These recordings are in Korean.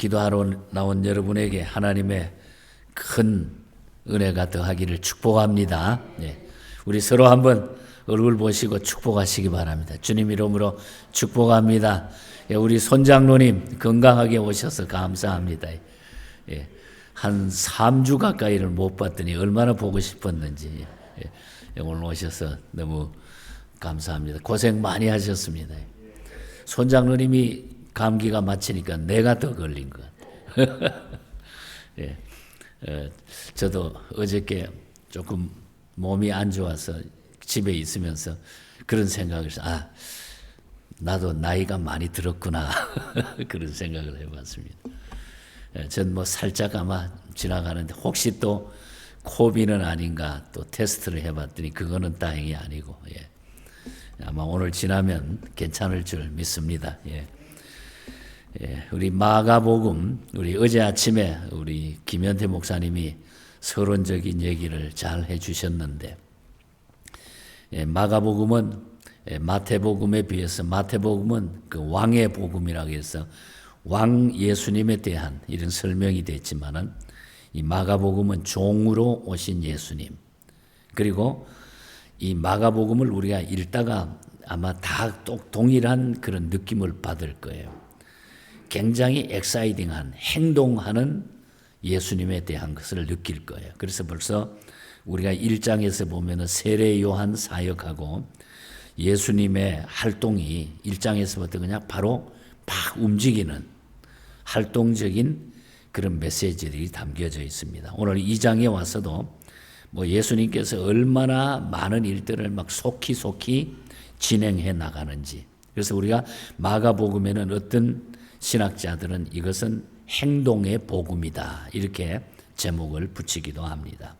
기도하러 나온 여러분에게 하나님의 큰 은혜가 더하기를 축복합니다. 우리 서로 한번 얼굴 보시고 축복하시기 바랍니다. 주님 이름으로 축복합니다. 우리 손장로님 건강하게 오셔서 감사합니다. 한 3주 가까이를 못 봤더니 얼마나 보고 싶었는지 오늘 오셔서 너무 감사합니다. 고생 많이 하셨습니다. 손장로님이 감기가 맞히니까 내가 더 걸린 것 같아요. 저도 어저께 조금 몸이 안 좋아서 집에 있으면서 그런 생각을 해서 나도 나이가 많이 들었구나 그런 생각을 해봤습니다. 전 뭐 살짝 아마 지나가는데 혹시 또 코비는 아닌가 또 테스트를 해봤더니 그거는 다행히 아니고 아마 오늘 지나면 괜찮을 줄 믿습니다. 우리 마가복음 우리 어제 아침에 우리 김현태 목사님이 서론적인 얘기를 잘 해주셨는데 마가복음은 마태복음에 비해서 마태복음은 그 왕의 복음이라고 해서 왕 예수님에 대한 이런 설명이 됐지만은 이 마가복음은 종으로 오신 예수님 그리고 이 마가복음을 우리가 읽다가 아마 다 동일한 그런 느낌을 받을 거예요. 굉장히 엑사이팅한 행동하는 예수님에 대한 것을 느낄 거예요. 그래서 벌써 우리가 1장에서 보면은 세례 요한 사역하고 예수님의 활동이 1장에서부터 그냥 바로 막 움직이는 활동적인 그런 메시지들이 담겨져 있습니다. 오늘 2장에 와서도 뭐 예수님께서 얼마나 많은 일들을 막 속히 진행해 나가는지. 그래서 우리가 마가복음에는 어떤 신학자들은 이것은 행동의 복음이다 이렇게 제목을 붙이기도 합니다.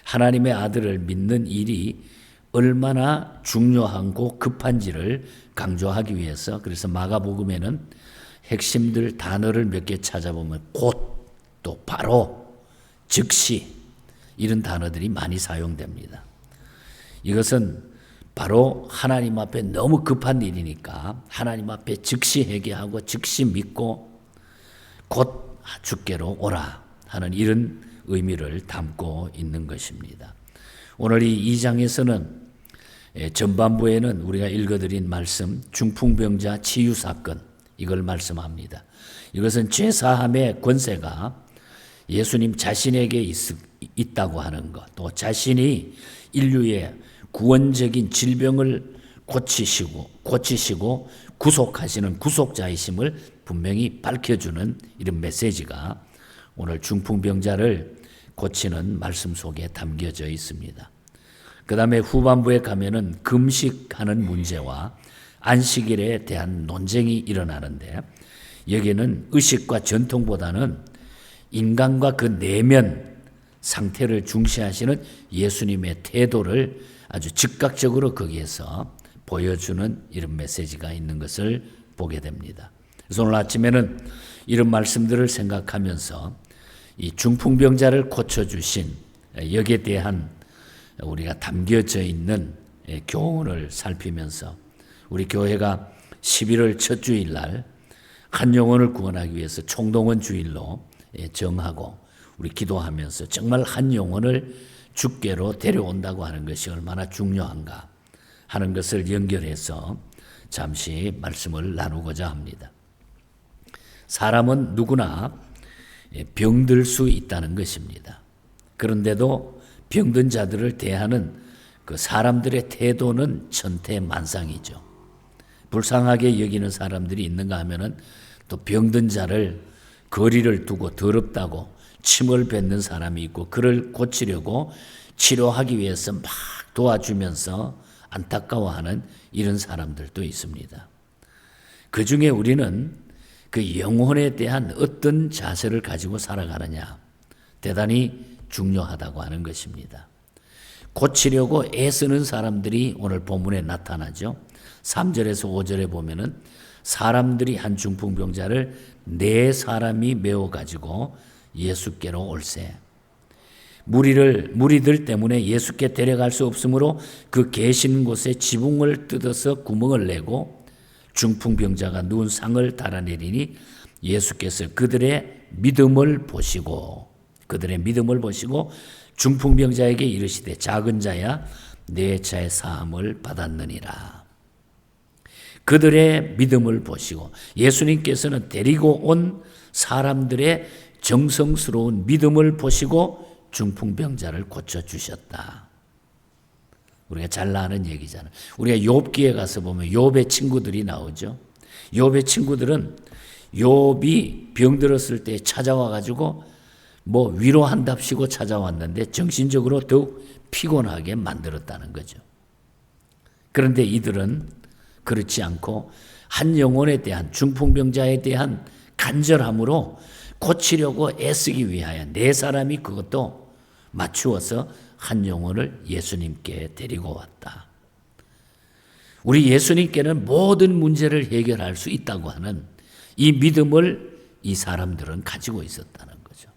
하나님의 아들을 믿는 일이 얼마나 중요하고 급한지를 강조하기 위해서 그래서 마가복음에는 핵심들 단어를 몇 개 찾아보면 곧 또 바로 즉시 이런 단어들이 많이 사용됩니다. 이것은 바로 하나님 앞에 너무 급한 일이니까 하나님 앞에 즉시 회개하고 즉시 믿고 곧 주께로 오라 하는 이런 의미를 담고 있는 것입니다. 오늘 이 2장에서는 전반부에는 우리가 읽어드린 말씀 중풍병자 치유 사건 이걸 말씀합니다. 이것은 죄사함의 권세가 예수님 자신에게 있다고 하는 것, 또 자신이 인류의 구원적인 질병을 고치시고 구속하시는 구속자이심을 분명히 밝혀주는 이런 메시지가 오늘 중풍병자를 고치는 말씀 속에 담겨져 있습니다. 그 다음에 후반부에 가면은 금식하는 문제와 안식일에 대한 논쟁이 일어나는데 여기는 의식과 전통보다는 인간과 그 내면 상태를 중시하시는 예수님의 태도를 아주 즉각적으로 거기에서 보여주는 이런 메시지가 있는 것을 보게 됩니다. 그래서 오늘 아침에는 이런 말씀들을 생각하면서 이 중풍병자를 고쳐주신 여기에 대한 우리가 담겨져 있는 교훈을 살피면서 우리 교회가 11월 첫 주일날 한 영혼을 구원하기 위해서 총동원 주일로 정하고 우리 기도하면서 정말 한 영혼을 주께로 데려온다고 하는 것이 얼마나 중요한가 하는 것을 연결해서 잠시 말씀을 나누고자 합니다. 사람은 누구나 병들 수 있다는 것입니다. 그런데도 병든 자들을 대하는 그 사람들의 태도는 천태만상이죠. 불쌍하게 여기는 사람들이 있는가 하면은 또 병든 자를 거리를 두고 더럽다고 침을 뱉는 사람이 있고 그를 고치려고 치료하기 위해서 막 도와주면서 안타까워하는 이런 사람들도 있습니다. 그 중에 우리는 그 영혼에 대한 어떤 자세를 가지고 살아가느냐 대단히 중요하다고 하는 것입니다. 고치려고 애쓰는 사람들이 오늘 본문에 나타나죠. 3절에서 5절에 보면은 사람들이 한 중풍병자를 4사람이 메워 가지고 예수께로 올세. 무리들 때문에 예수께 데려갈 수 없으므로 그 계신 곳에 지붕을 뜯어서 구멍을 내고 중풍병자가 누운 상을 달아내리니 예수께서 그들의 믿음을 보시고 중풍병자에게 이르시되 작은 자야 내 죄 사함을 받았느니라. 그들의 믿음을 보시고 예수님께서는 데리고 온 사람들의 정성스러운 믿음을 보시고 중풍병자를 고쳐주셨다. 우리가 잘 아는 얘기잖아요. 우리가 욥기에 가서 보면 욥의 친구들이 나오죠. 욥의 친구들은 욥이 병들었을 때 찾아와 가지고 뭐 위로한답시고 찾아왔는데 정신적으로 더욱 피곤하게 만들었다는 거죠. 그런데 이들은 그렇지 않고 한 영혼에 대한 중풍병자에 대한 간절함으로 고치려고 애쓰기 위하여 네 사람이 그것도 맞추어서 한 영혼을 예수님께 데리고 왔다. 우리 예수님께는 모든 문제를 해결할 수 있다고 하는 이 믿음을 이 사람들은 가지고 있었다는 거죠.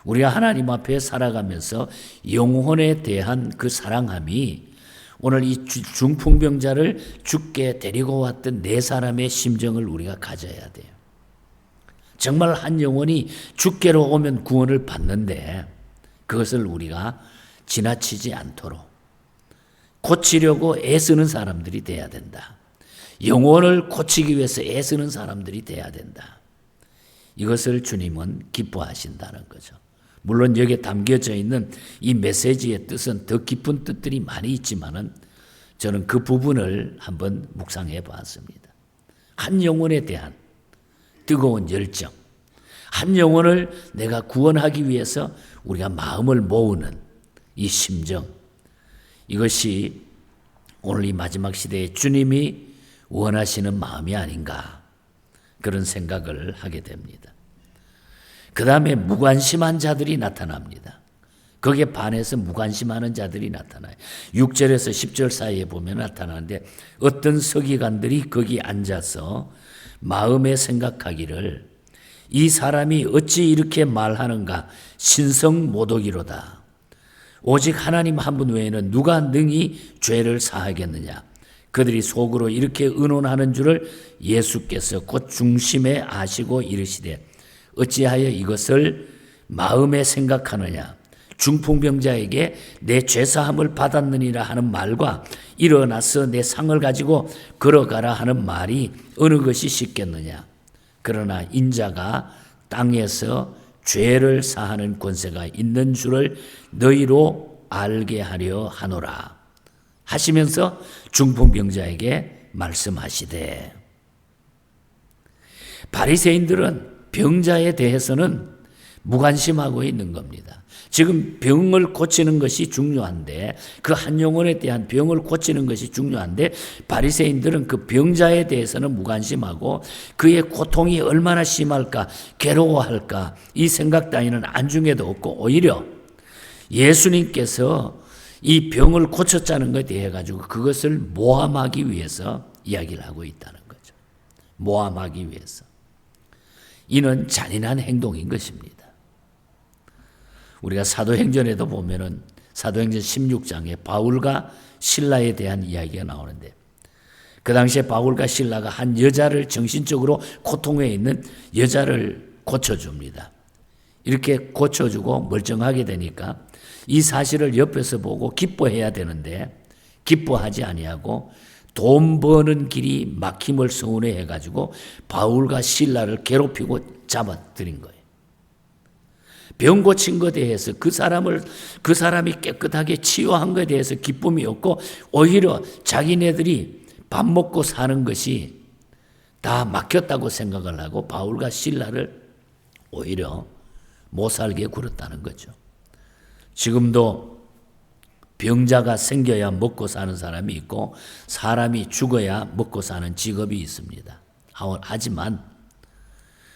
우리가 하나님 앞에 살아가면서 영혼에 대한 그 사랑함이 오늘 이 중풍병자를 죽게 데리고 왔던 네 사람의 심정을 우리가 가져야 돼요. 정말 한 영혼이 죽게로 오면 구원을 받는데 그것을 우리가 지나치지 않도록 고치려고 애쓰는 사람들이 돼야 된다. 영혼을 고치기 위해서 애쓰는 사람들이 돼야 된다. 이것을 주님은 기뻐하신다는 거죠. 물론 여기에 담겨져 있는 이 메시지의 뜻은 더 깊은 뜻들이 많이 있지만은 저는 그 부분을 한번 묵상해 보았습니다. 한 영혼에 대한 뜨거운 열정, 한 영혼을 내가 구원하기 위해서 우리가 마음을 모으는 이 심정, 이것이 오늘 이 마지막 시대에 주님이 원하시는 마음이 아닌가 그런 생각을 하게 됩니다. 그 다음에 무관심한 자들이 나타납니다. 거기에 반해서 무관심하는 자들이 나타나요. 6절에서 10절 사이에 보면 나타나는데 어떤 서기관들이 거기 앉아서 마음에 생각하기를 이 사람이 어찌 이렇게 말하는가 신성모독이로다. 오직 하나님 한 분 외에는 누가 능히 죄를 사하겠느냐. 그들이 속으로 이렇게 의논하는 줄을 예수께서 곧 중심에 아시고 이르시되 어찌하여 이것을 마음에 생각하느냐. 중풍병자에게 내 죄사함을 받았느니라 하는 말과 일어나서 내 상을 가지고 걸어가라 하는 말이 어느 것이 쉽겠느냐. 그러나 인자가 땅에서 죄를 사하는 권세가 있는 줄을 너희로 알게 하려 하노라 하시면서 중풍병자에게 말씀하시되, 바리새인들은 병자에 대해서는 무관심하고 있는 겁니다. 지금 병을 고치는 것이 중요한데, 그 한 영혼에 대한 병을 고치는 것이 중요한데 바리새인들은 그 병자에 대해서는 무관심하고 그의 고통이 얼마나 심할까, 괴로워할까 이 생각 따위는 안중에도 없고 오히려 예수님께서 이 병을 고쳤다는 것에 대해 가지고 그것을 모함하기 위해서 이야기를 하고 있다는 거죠. 모함하기 위해서. 이는 잔인한 행동인 것입니다. 우리가 사도행전에도 보면은 사도행전 16장에 바울과 실라에 대한 이야기가 나오는데, 그 당시에 바울과 실라가 한 여자를, 정신적으로 고통에 있는 여자를 고쳐줍니다. 이렇게 고쳐주고 멀쩡하게 되니까 이 사실을 옆에서 보고 기뻐해야 되는데 기뻐하지 아니하고 돈 버는 길이 막힘을 서운해 해가지고 바울과 실라를 괴롭히고 잡아들인 거예요. 병 고친 것에 대해서 그 사람이 깨끗하게 치유한 것에 대해서 기쁨이 없고 오히려 자기네들이 밥 먹고 사는 것이 다 막혔다고 생각을 하고 바울과 실라를 오히려 못 살게 굴었다는 거죠. 지금도 병자가 생겨야 먹고 사는 사람이 있고 사람이 죽어야 먹고 사는 직업이 있습니다. 하지만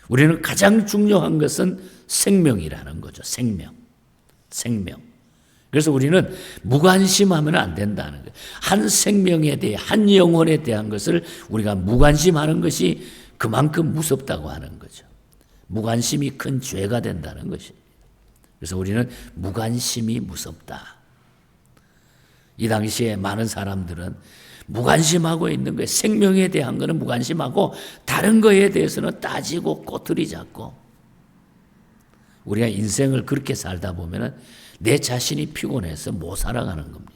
우리는 가장 중요한 것은 생명이라는 거죠. 생명. 그래서 우리는 무관심하면 안 된다는 거예요. 한 생명에 대해, 한 영혼에 대한 것을 우리가 무관심하는 것이 그만큼 무섭다고 하는 거죠. 무관심이 큰 죄가 된다는 것입니다. 그래서 우리는 무관심이 무섭다. 이 당시에 많은 사람들은 무관심하고 있는 거예요. 생명에 대한 거는 무관심하고 다른 거에 대해서는 따지고 꼬투리 잡고, 우리가 인생을 그렇게 살다 보면 내 자신이 피곤해서 못 살아가는 겁니다.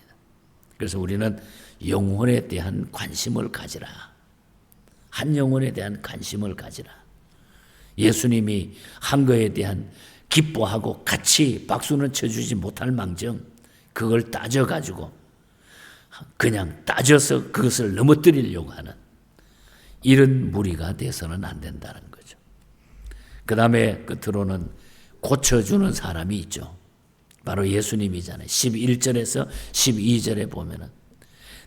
그래서 우리는 영혼에 대한 관심을 가지라. 한 영혼에 대한 관심을 가지라. 예수님이 한 거에 대한 기뻐하고 같이 박수는 쳐주지 못할 망정 그걸 따져가지고 그냥 따져서 그것을 넘어뜨리려고 하는 이런 무리가 돼서는 안 된다는 거죠. 그 다음에 끝으로는 고쳐주는 사람이 있죠. 바로 예수님이잖아요. 11절에서 12절에 보면은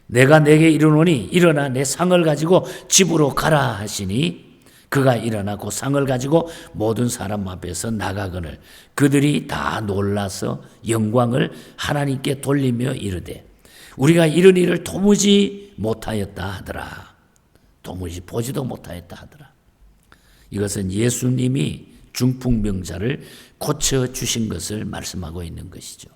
내가 내게 이르노니 일어나 내 상을 가지고 집으로 가라 하시니 그가 일어나 그 상을 가지고 모든 사람 앞에서 나가거늘 그들이 다 놀라서 영광을 하나님께 돌리며 이르되 우리가 이런 일을 도무지 못하였다 하더라. 도무지 보지도 못하였다 하더라. 이것은 예수님이 중풍병자를 고쳐주신 것을 말씀하고 있는 것이죠.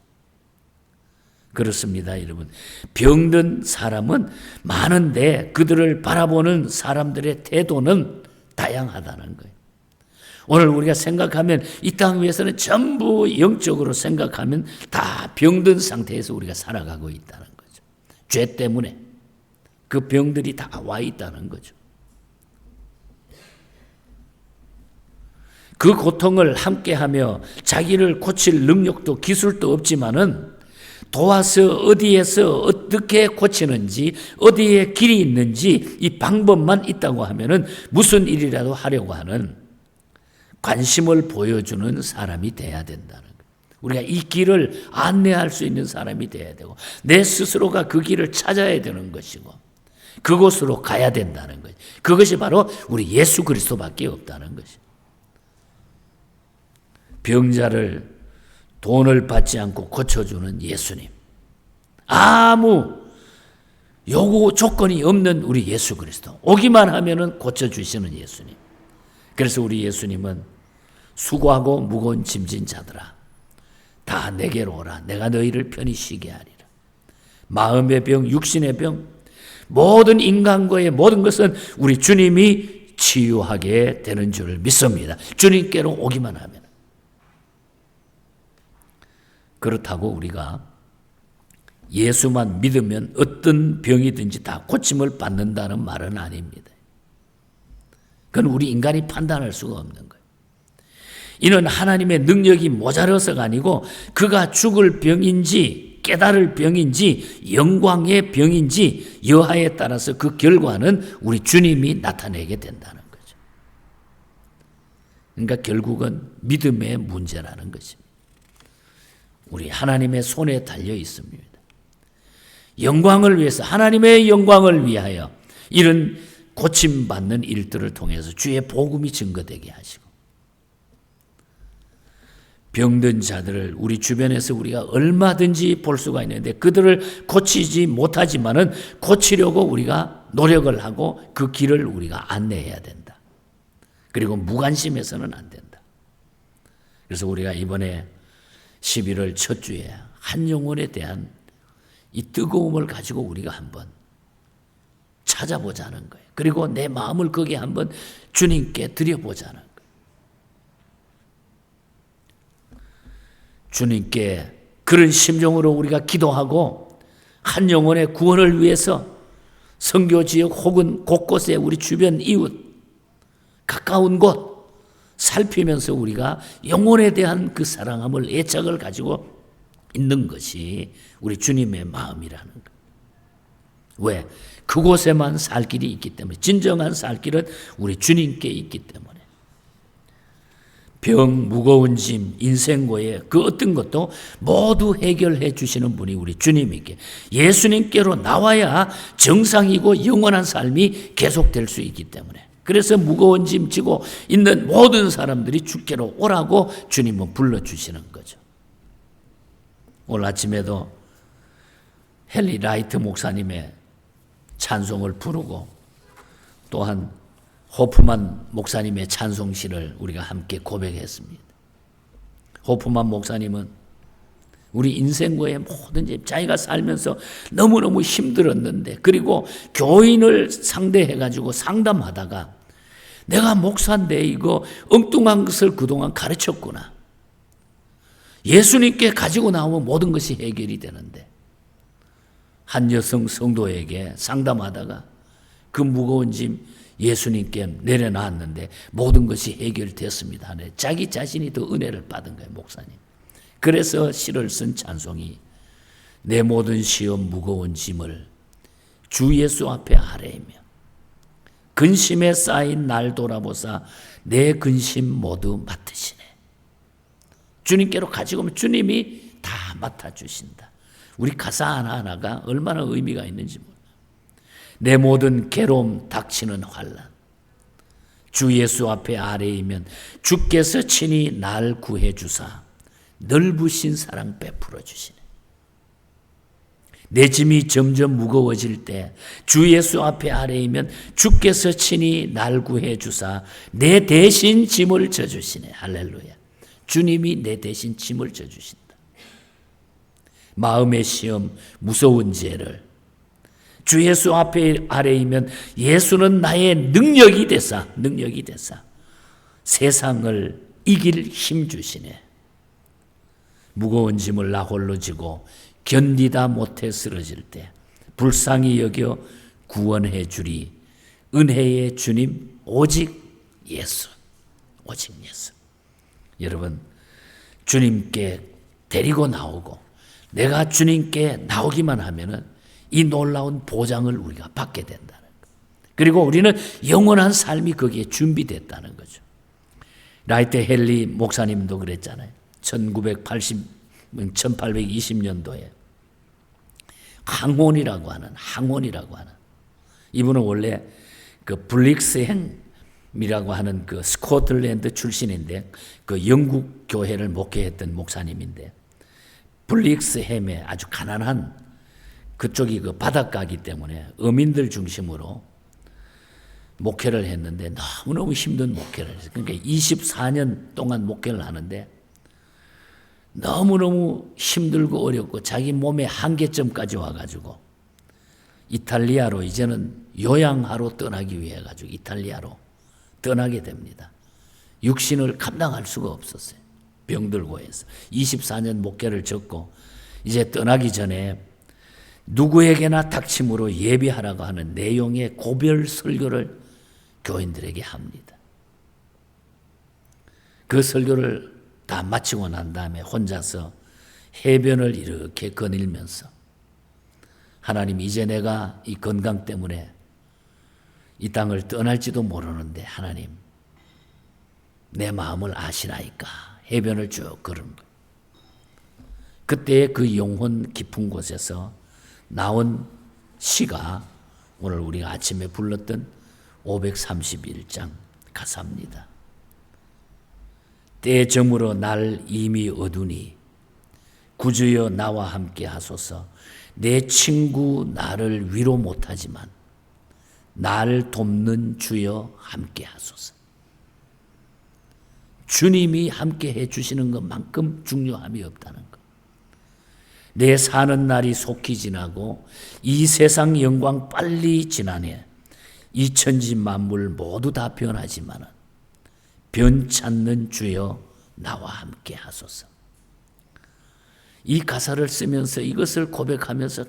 그렇습니다, 여러분. 병든 사람은 많은데 그들을 바라보는 사람들의 태도는 다양하다는 거예요. 오늘 우리가 생각하면 이 땅 위에서는 전부 영적으로 생각하면 다 병든 상태에서 우리가 살아가고 있다는 거죠. 죄 때문에 그 병들이 다 와 있다는 거죠. 그 고통을 함께하며 자기를 고칠 능력도 기술도 없지만은 도와서 어디에서 어떻게 고치는지 어디에 길이 있는지 이 방법만 있다고 하면은 무슨 일이라도 하려고 하는 관심을 보여주는 사람이 돼야 된다는 거예요. 우리가 이 길을 안내할 수 있는 사람이 돼야 되고 내 스스로가 그 길을 찾아야 되는 것이고 그곳으로 가야 된다는 거예요. 그것이 바로 우리 예수 그리스도밖에 없다는 것이죠. 병자를 돈을 받지 않고 고쳐주는 예수님. 아무 요구 조건이 없는 우리 예수 그리스도. 오기만 하면은 고쳐주시는 예수님. 그래서 우리 예수님은 수고하고 무거운 짐진 자들아 다 내게로 오라. 내가 너희를 편히 쉬게 하리라. 마음의 병, 육신의 병, 모든 인간과의 모든 것은 우리 주님이 치유하게 되는 줄 믿습니다. 주님께로 오기만 하면. 그렇다고 우리가 예수만 믿으면 어떤 병이든지 다 고침을 받는다는 말은 아닙니다. 그건 우리 인간이 판단할 수가 없는 거예요. 이는 하나님의 능력이 모자라서가 아니고 그가 죽을 병인지 깨달을 병인지 영광의 병인지 여하에 따라서 그 결과는 우리 주님이 나타내게 된다는 거죠. 그러니까 결국은 믿음의 문제라는 것입니다. 우리 하나님의 손에 달려 있습니다. 영광을 위해서 하나님의 영광을 위하여 이런 고침받는 일들을 통해서 주의 복음이 증거되게 하시고 병든 자들을 우리 주변에서 우리가 얼마든지 볼 수가 있는데 그들을 고치지 못하지만은 고치려고 우리가 노력을 하고 그 길을 우리가 안내해야 된다. 그리고 무관심해서는 안 된다. 그래서 우리가 이번에 11월 첫 주에 한 영혼에 대한 이 뜨거움을 가지고 우리가 한번 찾아보자는 거예요. 그리고 내 마음을 거기에 한번 주님께 드려보자는 거예요. 주님께 그런 심정으로 우리가 기도하고 한 영혼의 구원을 위해서 선교 지역 혹은 곳곳에 우리 주변 이웃 가까운 곳 살피면서 우리가 영혼에 대한 그 사랑함을 애착을 가지고 있는 것이 우리 주님의 마음이라는 것. 왜? 그곳에만 살 길이 있기 때문에 진정한 살 길은 우리 주님께 있기 때문에 병, 무거운 짐, 인생고의 그 어떤 것도 모두 해결해 주시는 분이 우리 주님이기에 예수님께로 나와야 정상이고 영원한 삶이 계속될 수 있기 때문에 그래서 무거운 짐 지고 있는 모든 사람들이 주께로 오라고 주님은 불러주시는 거죠. 오늘 아침에도 헨리 라이트 목사님의 찬송을 부르고 또한 호프만 목사님의 찬송시를 우리가 함께 고백했습니다. 호프만 목사님은 우리 인생과의 모든 일, 자기가 살면서 너무너무 힘들었는데, 그리고 교인을 상대해가지고 상담하다가 내가 목사인데 이거 엉뚱한 것을 그동안 가르쳤구나. 예수님께 가지고 나오면 모든 것이 해결이 되는데, 한 여성 성도에게 상담하다가 그 무거운 짐 예수님께 내려놨는데 모든 것이 해결됐습니다. 자기 자신이 더 은혜를 받은 거예요, 목사님. 그래서 시를 쓴 찬송이 내 모든 시험 무거운 짐을 주 예수 앞에 아뢰며 근심에 쌓인 날 돌아보사 내 근심 모두 맡으시네. 주님께로 가지고 오면 주님이 다 맡아주신다. 우리 가사 하나하나가 얼마나 의미가 있는지 몰라요. 내 모든 괴로움 닥치는 환난 주 예수 앞에 아뢰이면 주께서 친히 날 구해 주사 넓으신 사랑 베풀어 주시네. 내 짐이 점점 무거워질 때 주 예수 앞에 아뢰이면 주께서 친히 날 구해 주사 내 대신 짐을 져주시네. 할렐루야. 주님이 내 대신 짐을 져주신다. 마음의 시험, 무서운 죄를 주 예수 앞에 아뢰이면 예수는 나의 능력이 되사 세상을 이길 힘 주시네. 무거운 짐을 나 홀로 지고 견디다 못해 쓰러질 때 불쌍히 여겨 구원해 주리 은혜의 주님 오직 예수. 여러분, 주님께 데리고 나오고 내가 주님께 나오기만 하면은 이 놀라운 보장을 우리가 받게 된다는 것. 그리고 우리는 영원한 삶이 거기에 준비됐다는 거죠. 라이트 헨리 목사님도 그랬잖아요. 1820년도에 항원이라고 하는 이분은 원래 그 블릭스햄이라고 하는 그 스코틀랜드 출신인데 그 영국 교회를 목회했던 목사님인데 블릭스햄에 아주 가난한 그쪽이 그 바닷가이기 때문에 어민들 중심으로 목회를 했는데 너무너무 힘든 목회를 했어요. 그러니까 24년 동안 목회를 하는데 너무너무 힘들고 어렵고 자기 몸의 한계점까지 와가지고 이탈리아로 이제는 요양하러 떠나기 위해 가지고 이탈리아로 떠나게 됩니다. 육신을 감당할 수가 없었어요. 병들고 해서 24년 목회를 졌고 이제 떠나기 전에 누구에게나 닥침으로 예비하라고 하는 내용의 고별 설교를 교인들에게 합니다. 그 설교를 다 마치고 난 다음에 혼자서 해변을 이렇게 거닐면서 하나님, 이제 내가 이 건강 때문에 이 땅을 떠날지도 모르는데 하나님 내 마음을 아시나이까 해변을 쭉 걸은 거예요. 그때 그 영혼 깊은 곳에서 나온 시가 오늘 우리가 아침에 불렀던 531장 가사입니다. 때 저물어 날 이미 어두니 구주여 나와 함께 하소서. 내 친구 나를 위로 못하지만 날 돕는 주여 함께 하소서. 주님이 함께 해주시는 것만큼 중요함이 없다는 것. 내 사는 날이 속히 지나고 이 세상 영광 빨리 지나네. 이 천지 만물 모두 다 변하지만 변찮는 주여 나와 함께 하소서. 이 가사를 쓰면서 이것을 고백하면서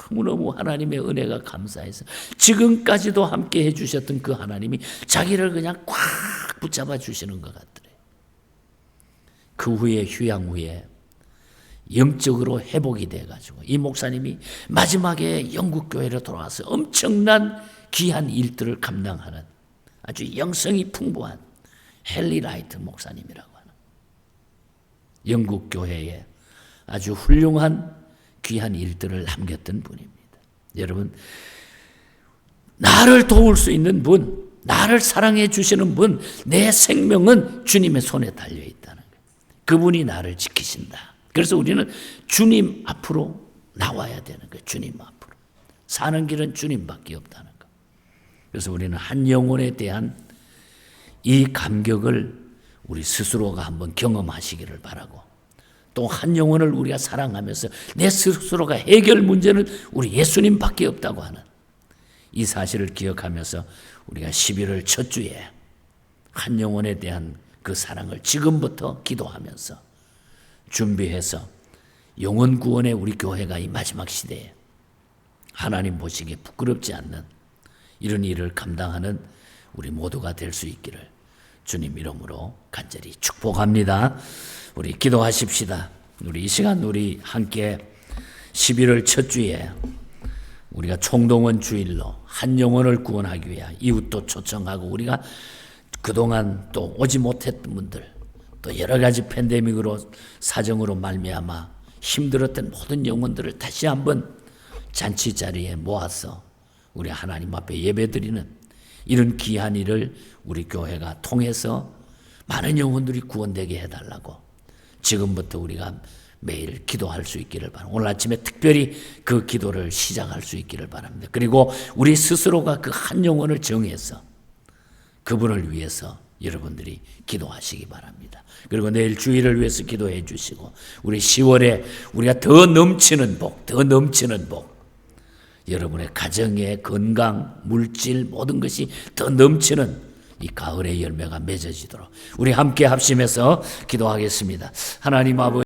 너무너무 하나님의 은혜가 감사해서 지금까지도 함께 해주셨던 그 하나님이 자기를 그냥 꽉 붙잡아 주시는 것 같더래요. 그 후에 휴양 후에 영적으로 회복이 돼가지고 이 목사님이 마지막에 영국 교회로 돌아와서 엄청난 귀한 일들을 감당하는 아주 영성이 풍부한 헨리 라이트 목사님이라고 하는 영국 교회에 아주 훌륭한 귀한 일들을 남겼던 분입니다. 여러분, 나를 도울 수 있는 분, 나를 사랑해 주시는 분, 내 생명은 주님의 손에 달려 있다는 거예요. 그분이 나를 지키신다. 그래서 우리는 주님 앞으로 나와야 되는 거예요. 주님 앞으로. 사는 길은 주님밖에 없다는 거. 그래서 우리는 한 영혼에 대한 이 감격을 우리 스스로가 한번 경험하시기를 바라고, 또 한 영혼을 우리가 사랑하면서 내 스스로가 해결 문제는 우리 예수님밖에 없다고 하는 이 사실을 기억하면서 우리가 11월 첫 주에 한 영혼에 대한 그 사랑을 지금부터 기도하면서 준비해서 영혼 구원의 우리 교회가 이 마지막 시대에 하나님 보시기에 부끄럽지 않는 이런 일을 감당하는 우리 모두가 될 수 있기를 주님 이름으로 간절히 축복합니다. 우리 기도하십시다. 우리 이 시간 우리 함께 11월 첫 주에 우리가 총동원 주일로 한 영혼을 구원하기 위해 이웃도 초청하고 우리가 그동안 또 오지 못했던 분들 또 여러 가지 팬데믹으로 사정으로 말미암아 힘들었던 모든 영혼들을 다시 한번 잔치 자리에 모아서 우리 하나님 앞에 예배드리는 이런 귀한 일을 우리 교회가 통해서 많은 영혼들이 구원되게 해달라고 지금부터 우리가 매일 기도할 수 있기를 바랍니다. 오늘 아침에 특별히 그 기도를 시작할 수 있기를 바랍니다. 그리고 우리 스스로가 그 한 영혼을 정해서 그분을 위해서 여러분들이 기도하시기 바랍니다. 그리고 내일 주일을 위해서 기도해 주시고 우리 10월에 우리가 더 넘치는 복, 여러분의 가정의 건강, 물질 모든 것이 더 넘치는 이 가을의 열매가 맺어지도록 우리 함께 합심해서 기도하겠습니다. 하나님 아버지